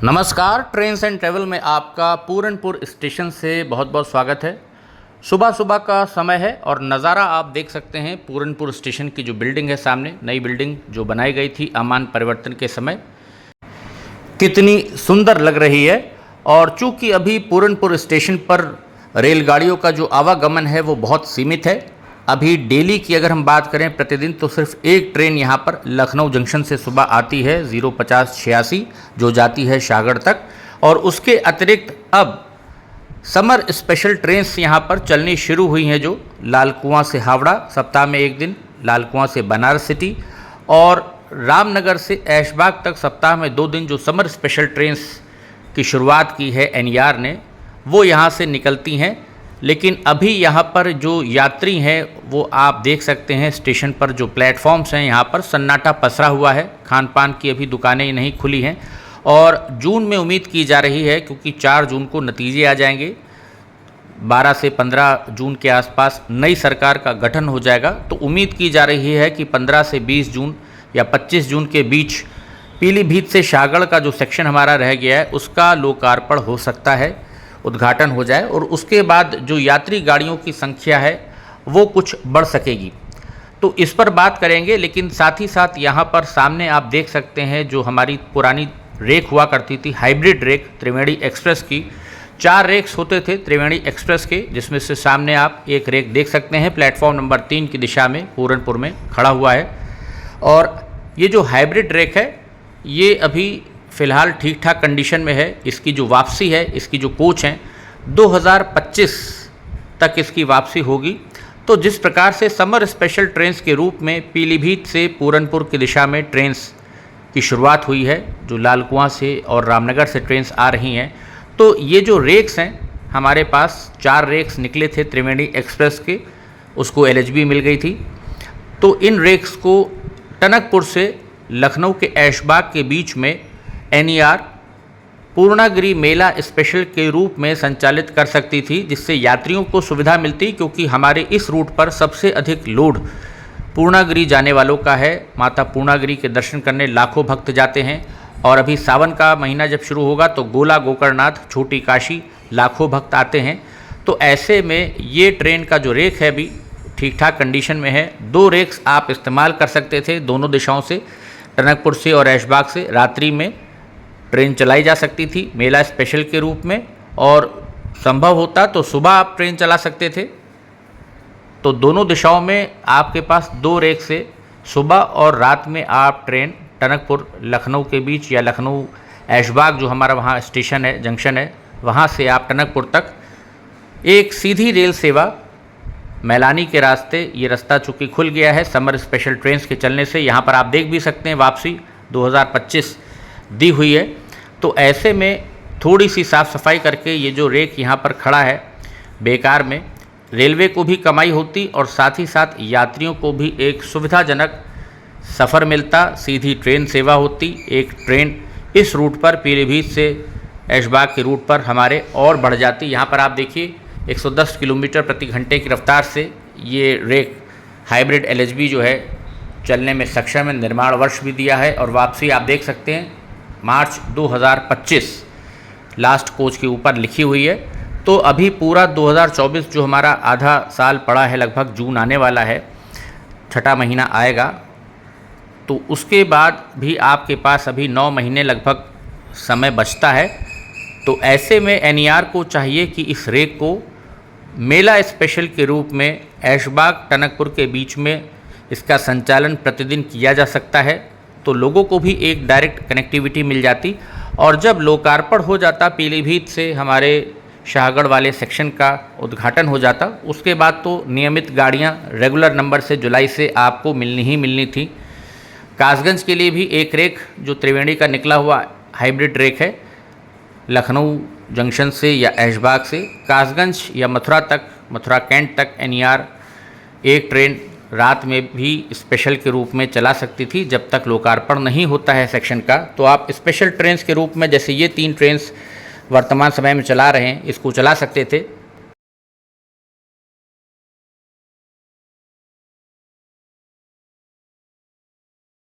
नमस्कार, trains and travel में आपका पूरनपुर स्टेशन से बहुत बहुत स्वागत है। सुबह सुबह का समय है और नज़ारा आप देख सकते हैं पूरनपुर स्टेशन की जो बिल्डिंग है सामने, नई बिल्डिंग जो बनाई गई थी अमान परिवर्तन के समय, कितनी सुंदर लग रही है। और चूँकि अभी पूरनपुर स्टेशन पर रेलगाड़ियों का जो आवागमन है वो बहुत सीमित है। अभी डेली की अगर हम बात करें प्रतिदिन, तो सिर्फ एक ट्रेन यहाँ पर लखनऊ जंक्शन से सुबह आती है 05086 जो जाती है शाहगढ़ तक। और उसके अतिरिक्त अब समर स्पेशल ट्रेन्स यहाँ पर चलनी शुरू हुई हैं, जो लाल कुआं से हावड़ा सप्ताह में एक दिन, लाल कुआं से बनारस सिटी और रामनगर से ऐशबाग तक सप्ताह में 2 दिन जो समर स्पेशल ट्रेन्स की शुरुआत की है एनईआर ने, वो यहाँ से निकलती हैं। लेकिन अभी यहाँ पर जो यात्री हैं वो आप देख सकते हैं स्टेशन पर जो प्लेटफॉर्म्स हैं यहाँ पर सन्नाटा पसरा हुआ है। खान पान की अभी दुकानें नहीं खुली हैं और जून में उम्मीद की जा रही है, क्योंकि 4 जून को नतीजे आ जाएंगे, 12 से 15 जून के आसपास नई सरकार का गठन हो जाएगा। तो उम्मीद की जा रही है कि 15 से 20 जून या 25 जून के बीच पीलीभीत से शाहगढ़ का जो सेक्शन हमारा रह गया है उसका लोकार्पण हो सकता है, उद्घाटन हो जाए और उसके बाद जो यात्री गाड़ियों की संख्या है वो कुछ बढ़ सकेगी। तो इस पर बात करेंगे, लेकिन साथ ही साथ यहाँ पर सामने आप देख सकते हैं जो हमारी पुरानी रेक हुआ करती थी, हाइब्रिड रेक त्रिवेणी एक्सप्रेस की। 4 रेक्स होते थे त्रिवेणी एक्सप्रेस के, जिसमें से सामने आप एक रेक देख सकते हैं प्लेटफॉर्म नंबर 3 की दिशा में पूरनपुर में खड़ा हुआ है। और ये जो हाइब्रिड रेक है ये अभी फ़िलहाल ठीक ठाक कंडीशन में है। इसकी जो वापसी है, इसकी जो कोच हैं 2025 तक इसकी वापसी होगी। तो जिस प्रकार से समर स्पेशल ट्रेन्स के रूप में पीलीभीत से पूरनपुर की दिशा में ट्रेन्स की शुरुआत हुई है, जो लाल कुआं से और रामनगर से ट्रेन्स आ रही हैं, तो ये जो रेक्स हैं हमारे पास 4 रेक्स निकले थे त्रिवेणी एक्सप्रेस के, उसको एलएचबी मिल गई थी। तो इन रेक्स को टनकपुर से लखनऊ के ऐशबाग के बीच में एनईआर पूर्णागिरि मेला स्पेशल के रूप में संचालित कर सकती थी, जिससे यात्रियों को सुविधा मिलती, क्योंकि हमारे इस रूट पर सबसे अधिक लोड पूर्णागिरि जाने वालों का है। माता पूर्णागिरि के दर्शन करने लाखों भक्त जाते हैं और अभी सावन का महीना जब शुरू होगा तो गोला गोकर्णनाथ, छोटी काशी लाखों भक्त आते हैं। तो ऐसे में ये ट्रेन का जो रेक है अभी ठीक ठाक कंडीशन में है। 2 रेक्स आप इस्तेमाल कर सकते थे दोनों दिशाओं से, टनकपुर से और ऐशबाग से रात्रि में ट्रेन चलाई जा सकती थी मेला स्पेशल के रूप में, और संभव होता तो सुबह आप ट्रेन चला सकते थे। तो दोनों दिशाओं में आपके पास 2 रेक से सुबह और रात में आप ट्रेन टनकपुर लखनऊ के बीच या लखनऊ ऐशबाग जो हमारा वहाँ स्टेशन है, जंक्शन है, वहाँ से आप टनकपुर तक एक सीधी रेल सेवा मैलानी के रास्ते, ये रास्ता चूँकि खुल गया है समर स्पेशल ट्रेन्स के चलने से। यहाँ पर आप देख भी सकते हैं वापसी 2025 दी हुई है। तो ऐसे में थोड़ी सी साफ़ सफाई करके ये जो रेक यहाँ पर खड़ा है बेकार में, रेलवे को भी कमाई होती और साथ ही साथ यात्रियों को भी एक सुविधाजनक सफ़र मिलता, सीधी ट्रेन सेवा होती। एक ट्रेन इस रूट पर पीलीभीत से ऐशबाग के रूट पर हमारे और बढ़ जाती। यहाँ पर आप देखिए 110 किलोमीटर प्रति घंटे की रफ्तार से ये रेक हाइब्रिड एलएचबी जो है चलने में सक्षम है। निर्माण वर्ष भी दिया है और वापसी आप देख सकते हैं मार्च 2025 लास्ट कोच के ऊपर लिखी हुई है। तो अभी पूरा 2024 जो हमारा आधा साल पड़ा है, लगभग जून आने वाला है, 6ठा महीना आएगा, तो उसके बाद भी आपके पास अभी 9 महीने लगभग समय बचता है। तो ऐसे में एनईआर को चाहिए कि इस रेक को मेला स्पेशल के रूप में ऐशबाग टनकपुर के बीच में इसका संचालन प्रतिदिन किया जा सकता है, तो लोगों को भी एक डायरेक्ट कनेक्टिविटी मिल जाती। और जब लोकार्पण हो जाता पीलीभीत से हमारे शाहगढ़ वाले सेक्शन का उद्घाटन हो जाता, उसके बाद तो नियमित गाड़ियां रेगुलर नंबर से जुलाई से आपको मिलनी ही मिलनी थी। कासगंज के लिए भी एक रेक जो त्रिवेणी का निकला हुआ हाइब्रिड रेक है, लखनऊ जंक्शन से या ऐशबाग से कासगंज या मथुरा तक, मथुरा कैंट तक एनईआर एक ट्रेन रात में भी स्पेशल के रूप में चला सकती थी जब तक लोकार्पण नहीं होता है सेक्शन का। तो आप स्पेशल ट्रेन्स के रूप में, जैसे ये 3 ट्रेन्स वर्तमान समय में चला रहे हैं, इसको चला सकते थे।